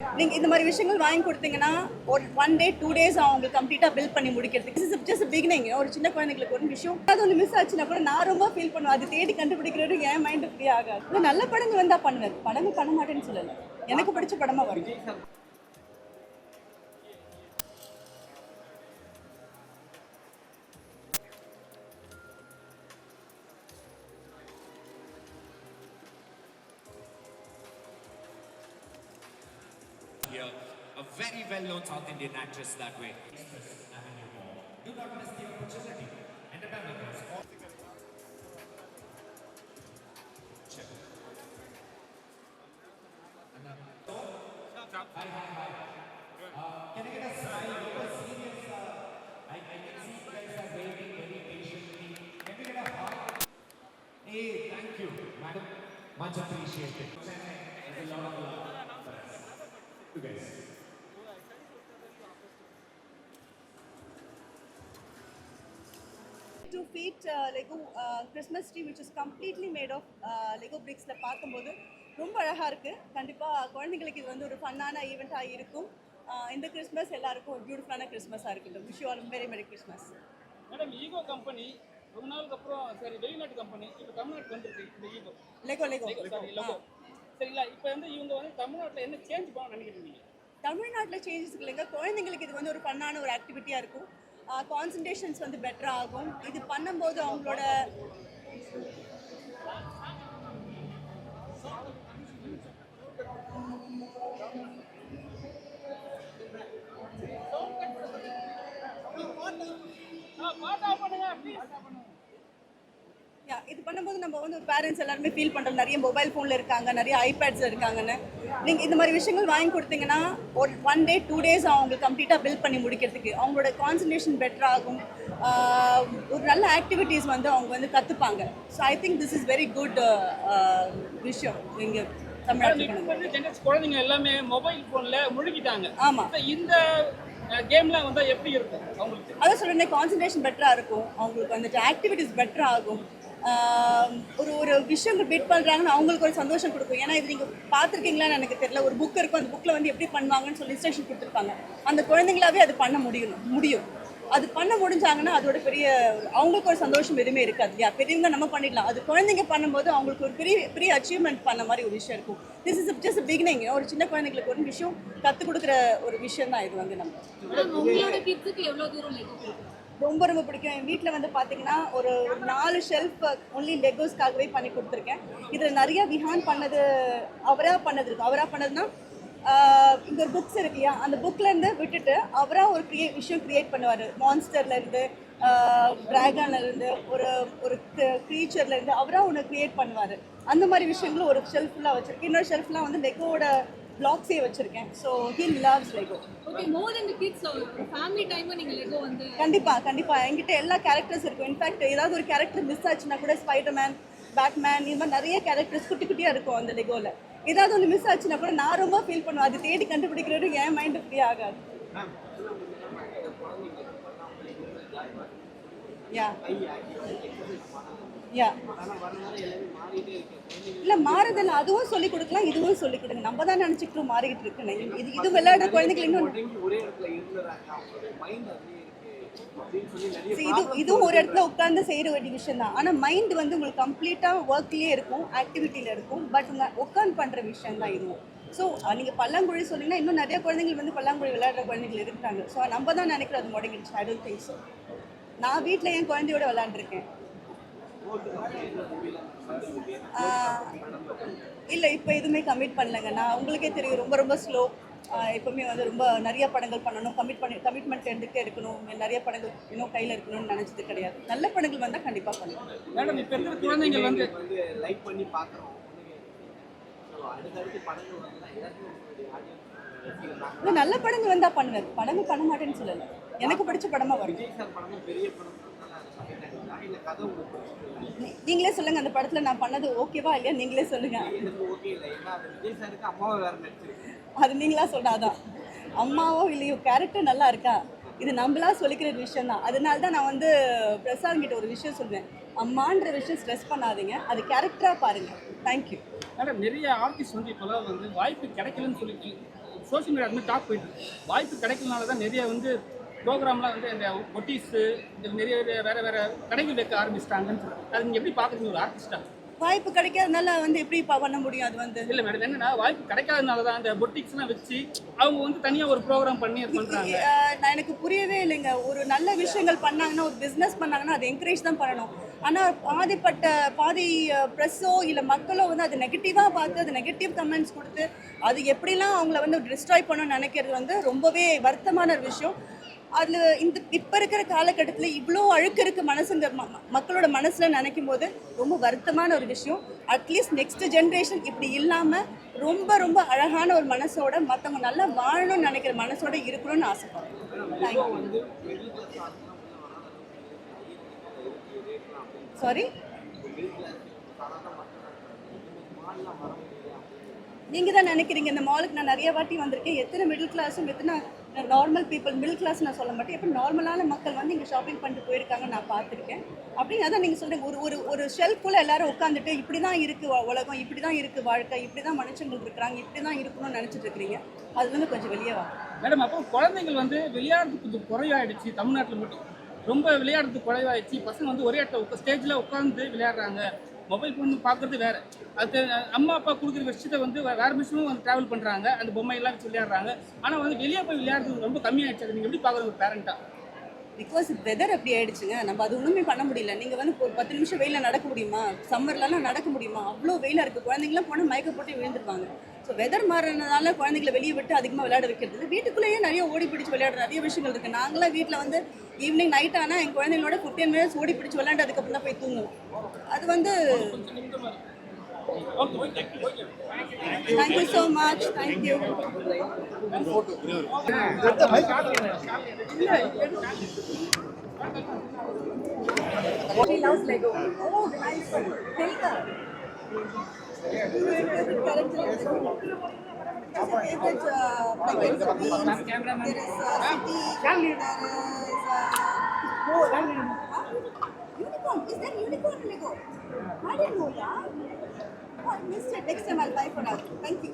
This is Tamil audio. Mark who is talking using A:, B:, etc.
A: நீங்க இந்த மாதிரி விஷயங்கள் வாங்கி கொடுத்தீங்கன்னா ஒரு 1 டே 2 டேஸ் அவங்க கம்ப்ளீட்டா பில்ட் பண்ணி முடிக்கிறதுக்கு இஸ் ஜஸ்ட் பிகினிங். ஒரு சின்ன குழந்தைங்களுக்கு ஒரு விஷயம் அது ஒன்று மிஸ் ஆச்சுன்னா கூட நான் ரொம்ப ஃபீல் பண்ணுவேன். அது தேடி கண்டுபிடிக்கிறது என் மைண்ட் ஃப்ரீ ஆகாது. நல்ல படங்கள் வந்தா பண்ணுவேன், படங்கள் பண்ண மாட்டேன்னு சொல்லல. எனக்கு பிடிச்ச படமா வரும்.
B: Here, a very well-known South Indian actress that way. Avenue Mall. Do not miss the opportunity. Entertainment is all. Check. Hi. Can I get a smile? Look a serious. I can see you guys are waiting very patiently. Can we get a hug? Hey, thank you, madam. Much appreciated. There's a lot of love. You guys.
A: 2 feet Lego Christmas tree which is completely made of Lego bricks ல பாக்கும்போது ரொம்ப அழகா இருக்கு. கண்டிப்பா குழந்தைகளுக்கு இது வந்து ஒரு ஃபன்னான ஈவென்ட்டா இருக்கும். இந்த கிறிஸ்மஸ் எல்லாருக்கும் ஒரு பியூட்டிஃபுல்லான கிறிஸ்மஸா இருக்கட்டும். Wish you all very Christmas.
C: Madam eco company ரொம்ப நாளுக்கு அப்புறம் சரி வெளிநாட்டு கம்பெனி இப்போ தமிழ்நாட்டுக்கு வந்துருக்கு இந்த ஈகோ
A: லெகோ
C: சாரி லெகோ சரிங்களா. இப்போ வந்து இவங்க வந்து தமிழ்நாட்டில் என்ன சேஞ்ச் பண்ண நினைக்கிறீங்க?
A: தமிழ்நாட்டில் சேஞ்சஸ் இல்லைங்க. குழந்தைங்களுக்கு இது வந்து ஒரு ஃபன்னான ஒரு ஆக்டிவிட்டியாக இருக்கும். கான்சன்ட்ரேஷன்ஸ் வந்து பெட்டர் ஆகும். இது பண்ணும்போது அவங்களோட இது பண்ணும்போது நம்ம வந்து ஒரு பேரண்ட்ஸ் எல்லாருமே ஃபீல் பண்ணுறோம். நிறைய மொபைல் ஃபோனில் இருக்காங்க, நிறைய ஐபேட்ஸில் இருக்காங்கன்னு. நீங்கள் இந்த மாதிரி விஷயங்கள் வாங்கி கொடுத்தீங்கன்னா ஒரு 1 டே 2 டேஸ் அவங்க கம்ப்ளீட்டாக பில்ட் பண்ணி முடிக்கிறதுக்கு அவங்களோட கான்சன்ட்ரேஷன் பெட்டர் ஆகும். ஒரு நல்ல ஆக்டிவிட்டீஸ் வந்து அவங்க வந்து கற்றுப்பாங்க. So I think this is very good விஷயம் இங்கே தமிழ்நாட்டில்.
C: குழந்தைங்க எல்லாமே மொபைல் ஃபோனில் முழுகிட்டாங்க.
A: ஆமாம்,
C: இந்த கேம்லாம் வந்து எப்படி இருக்கும் அவங்களுக்கு?
A: அதான் சொல்கிறேன், கான்சன்ட்ரேஷன் பெட்டராக இருக்கும். அவங்களுக்கு வந்துட்டு ஆக்டிவிட்டீஸ் பெட்டர் ஆகும். ஒரு விஷயங்கள் பீட் பண்ணுறாங்கன்னு அவங்களுக்கு ஒரு சந்தோஷம் கொடுக்கும். ஏன்னா இது நீங்கள் பார்த்துருக்கீங்களான்னு எனக்கு தெரியல. ஒரு புக் இருக்கும், அந்த புக்கில் வந்து எப்படி பண்ணுவாங்கன்னு சொல்லி இன்ஸ்ட்ரக்ஷன் கொடுத்துருப்பாங்க. அந்த குழந்தைங்களாவே அது பண்ண முடியும். அது பண்ண முடிஞ்சாங்கன்னா அதோட பெரிய அவங்களுக்கு ஒரு சந்தோஷம் எதுவுமே இருக்காது இல்லையா. பெரியவங்க நம்ம பண்ணிடலாம், அது குழந்தைங்க பண்ணும்போது அவங்களுக்கு ஒரு பெரிய அச்சீவ்மெண்ட் பண்ண மாதிரி ஒரு விஷயம் இருக்கும். This is just beginning. ஒரு சின்ன குழந்தைங்களுக்கு ஒரு விஷயம் கற்றுக் கொடுக்குற ஒரு விஷயம் தான் இது வந்து. ரொம்ப பிடிக்கும். என் வீட்டில் வந்து பார்த்தீங்கன்னா ஒரு 4 ஷெல்ஃப் ஒன்லி லெகோஸ்க்காகவே பண்ணி கொடுத்துருக்கேன். இதில் நிறைய விஹான் பண்ணது அவராக பண்ணதுன்னா இங்கே ஒரு புக்ஸ் இருக்கு இல்லையா, அந்த புக்லேருந்து விட்டுட்டு அவராக ஒரு விஷயம் க்ரியேட் பண்ணுவார். மான்ஸ்டர்லேருந்து ட்ராகன்லேருந்து ஒரு க்ரீச்சர்லேருந்து அவராக ஒன்று க்ரியேட் பண்ணுவார். அந்த மாதிரி விஷயங்களும் ஒரு ஷெல்ஃபுல்லாக வச்சுருக்கேன். இன்னொரு ஷெல்ஃப்லாம் வந்து லெகோட பிளாக்ஸே வச்சிருக்கேன். So he loves Lego.
D: Okay, more then the kids family time நீங்க லெகோ வந்து
A: கண்டிப்பா என்கிட்ட எல்லா கேரக்டர்ஸ் இருக்கும். இன்ஃபேக்ட் ஏதாவது ஒரு கேரக்டர் மிஸ் ஆச்சுன்னா கூட ஸ்பைடர்மேன், பேட்மேன், இது மாதிரி நிறைய கேரக்டர்ஸ் குட்டியாக இருக்கும் அந்த லெகோவில். ஏதாவது ஒன்று மிஸ் ஆச்சுன்னா கூட நான் ரொம்ப ஃபீல் பண்ணுவேன். அது தேடி கண்டுபிடிக்கிறது என் மைண்ட் ஃப்ரீ ஆகாது. இல்ல மாறுதல் அதுவும் சொல்லிக் கொடுக்கலாம், இதுவும் சொல்லிக் கொடுங்க. நம்ம தான் நினைச்சுட்டு மாறிக்கிட்டு இருக்கு. இது விளையாடுற குழந்தைகள் இன்னும் இதுவும் ஒரு இடத்துல உட்கார்ந்து செய்யற வேண்டிய விஷயம் தான். ஆனா மைண்ட் வந்து உங்களுக்கு கம்ப்ளீட்டா ஒர்க்லயே இருக்கும், ஆக்டிவிட்டியில இருக்கும். பட் உட்கார்ந்து பண்ற விஷயம் தான் இதுவும். ஸோ நீங்க பல்லாங்குழி சொன்னீங்கன்னா இன்னும் நிறைய குழந்தைகள் வந்து பல்லாங்குழி விளையாடுற குழந்தைகள் இருக்காங்க. ஸோ நம்ம தான் நினைக்கிறோம் அது முடங்கிடுச்சு. I don't think so. நான் வீட்டில் என் குழந்தையோட விளையாண்டுருக்கேன். இல்லை இப்போ எதுவுமே கமிட் பண்ணலைங்க. நான் உங்களுக்கே தெரியும், ரொம்ப ஸ்லோ. எப்பவுமே வந்து ரொம்ப நிறைய படங்கள் பண்ணணும், கமிட்மெண்ட் எடுக்கணும், நிறைய படங்கள் இன்னும் கையில் இருக்கணும்னு நினச்சது கிடையாது. நல்ல படங்கள் வந்தால் கண்டிப்பாக பண்ணுவோம்.
C: மேடம் இப்போ இருக்கிற குழந்தைங்கள் வந்து
E: லைக் பண்ணி பார்க்குறோம்.
A: இல்லை நல்ல படங்கள் வந்தால் பண்ணுவேன், படங்கள் பண்ண மாட்டேன்னு சொல்லலை. எனக்கு பிடிச்ச படமாக வரும். நீங்களே சொல்லுங்க, அந்த படத்துல நான் பண்ணது ஓகேவா இல்லையா நீங்களே சொல்லுங்க. அது நீங்களா சொன்னாதான். அம்மாவோ இல்லையோ கேரக்டர் நல்லா இருக்கா, இது நம்மளா சொல்லிக்கிற விஷயம் தான். அதனால தான் நான் வந்து பிரசாத் கிட்ட ஒரு விஷயம் சொல்வேன், அம்மான்ற விஷயம் ஸ்ட்ரெஸ் பண்ணாதீங்க, அது கேரக்டரா பாருங்க. தேங்க்யூ.
C: மேடம் நிறைய ஆர்டிஸ்ட் வந்து இப்போலாம் வந்து வாய்ப்பு கிடைக்கலன்னு சொல்லிட்டு சோஷியல் மீடியா வந்து டாக் போயிட்டு இருக்கு. வாய்ப்பு கிடைக்கலனால தான் நிறைய வந்து ப்ரோக்ராம்லாம் வந்து இந்த ஒட்டிஸு இந்த நிறைய வேறு கடைகள் வைக்க ஆரம்பிச்சிட்டாங்கன்னு சொல்லுவாங்க. அது நீங்கள் எப்படி பார்க்குறீங்க ஒரு ஆர்டிஸ்ட்டாக?
A: வாய்ப்பு கிடைக்காதனால வந்து எப்படி பண்ண முடியும் அது வந்து?
C: இல்லை மேடம், என்னன்னா வாய்ப்பு கிடைக்காதனால தான் அந்த பொட்டிக்ஸ்லாம் வச்சு அவங்க வந்து தனியாக ஒரு ப்ரோக்ராம் பண்ணி அது பண்ணுறாங்க.
A: நான் எனக்கு புரியவே இல்லைங்க. ஒரு நல்ல விஷயங்கள் பண்ணாங்கன்னா, ஒரு பிஸ்னஸ் பண்ணாங்கன்னா அதை என்கரேஜ் தான் பண்ணணும். ஆனால் பாதி ப்ரெஸ்ஸோ இல்லை மக்களோ வந்து அது நெகட்டிவாக பார்த்து அது நெகட்டிவ் கமெண்ட்ஸ் கொடுத்து அது எப்படிலாம் அவங்கள வந்து டிஸ்ட்ராய் பண்ணணும்னு நினைக்கிறது வந்து ரொம்பவே வருத்தமான ஒரு விஷயம். அதில் இப்போ இருக்கிற காலகட்டத்தில் இவ்வளோ அழுக்கு இருக்க மனசுங்க மக்களோட மனசில் நினைக்கும் போது ரொம்ப வருத்தமான ஒரு விஷயம். அட்லீஸ்ட் நெக்ஸ்ட் ஜென்ரேஷன் இப்படி இல்லாமல் ரொம்ப ரொம்ப அழகான ஒரு மனசோட மற்றவங்க நல்லா வாழணும்னு நினைக்கிற மனசோட இருக்கணும்னு ஆசைப்படுறேன். தேங்க்யூ. சாரி, நீங்கள் தான் நினைக்கிறீங்க. இந்த மாலுக்கு நான் நிறைய வாட்டி வந்திருக்கேன். எத்தனை மிடில் கிளாஸும் எத்தனை நார்மல் பீப்புள், மிடில் கிளாஸ் நான் சொல்ல மாட்டேன், எப்போ நார்மலான மக்கள் வந்து இங்கே ஷாப்பிங் பண்ணிட்டு போயிருக்காங்க நான் பார்த்துருக்கேன். அப்படிங்க அதான் நீங்கள் சொல்கிறீங்க, ஒரு ஷெல்ஃபுள்ள எல்லாரும் உட்காந்துட்டு இப்படி தான் இருக்குது உலகம், இப்படி தான் இருக்குது வாழ்க்கை, இப்படி தான் மனுஷங்கள் இருக்கிறாங்க, இப்படி தான் இருக்கணும்னு நினச்சிட்டு இருக்கிறீங்க. அது வந்து கொஞ்சம் வெளியே வாங்க
C: மேடம். அப்போ குழந்தைகள் வந்து விளையாடுறதுக்கு கொஞ்சம் குறைவாயிடுச்சு. தமிழ்நாட்டில் மட்டும் ரொம்ப விளையாடுறதுக்கு குறைவாயிடுச்சு. பசங்க வந்து ஒரே இடத்துல ஸ்டேஜில் உட்காந்து விளையாடுறாங்க. மொபைல் ஃபோன் பார்க்குறது வேறு. அது அம்மா அப்பா கொடுக்குற விஷயத்தை வந்து வேறு விஷயமும் வந்து ட்ராவல் பண்ணுறாங்க. அந்த பொம்மையெல்லாம் வச்சு விளையாடுறாங்க. ஆனால் வந்து வெளியே போய் விளையாடுறது ரொம்ப கம்மியாகிடுச்சு. அது நீங்கள் எப்படி பார்க்குறது ஒரு பேரண்ட்டாக?
A: பிகாஸ் வெதர் அப்படி ஆயிடுச்சுங்க. நம்ம அது ஒன்றுமே பண்ண முடியல. நீங்கள் வந்து ஒரு 10 நிமிஷம் வெயிலில் நடக்க முடியுமா? சம்மர்லலாம் நடக்க முடியுமா? அவ்வளோ வெயிலாக இருக்குது. குழந்தைங்களாம் போனால் மயக்க போட்டு விழுந்துருவாங்க. ஸோ வெதர் மாறினதுனால குழந்தைங்களை வெளியே விட்டு அதிகமாக விளையாட வைக்கிறது. வீட்டுக்குள்ளேயே நிறைய ஓடி பிடிச்சி விளையாடுற நிறைய விஷயங்கள் இருக்குது. நாங்களாம் வீட்டில் வந்து ஈவினிங் நைட் ஆனால் என் குழந்தைங்களோட 15 மினிட்ஸ் ஓடி பிடிச்சி விளையாண்டு அதுக்கப்புறம் தான் போய் தூங்குவோம். அது வந்து thank you so much. Thank you. She loves Lego. Oh, nice. Tell her. Favorite character in Lego. Favorite like there is City. There is unicorn. Is there unicorn in Lego? I didn't know that. Oh, I missed it. Next time I'll buy for us. Thank you.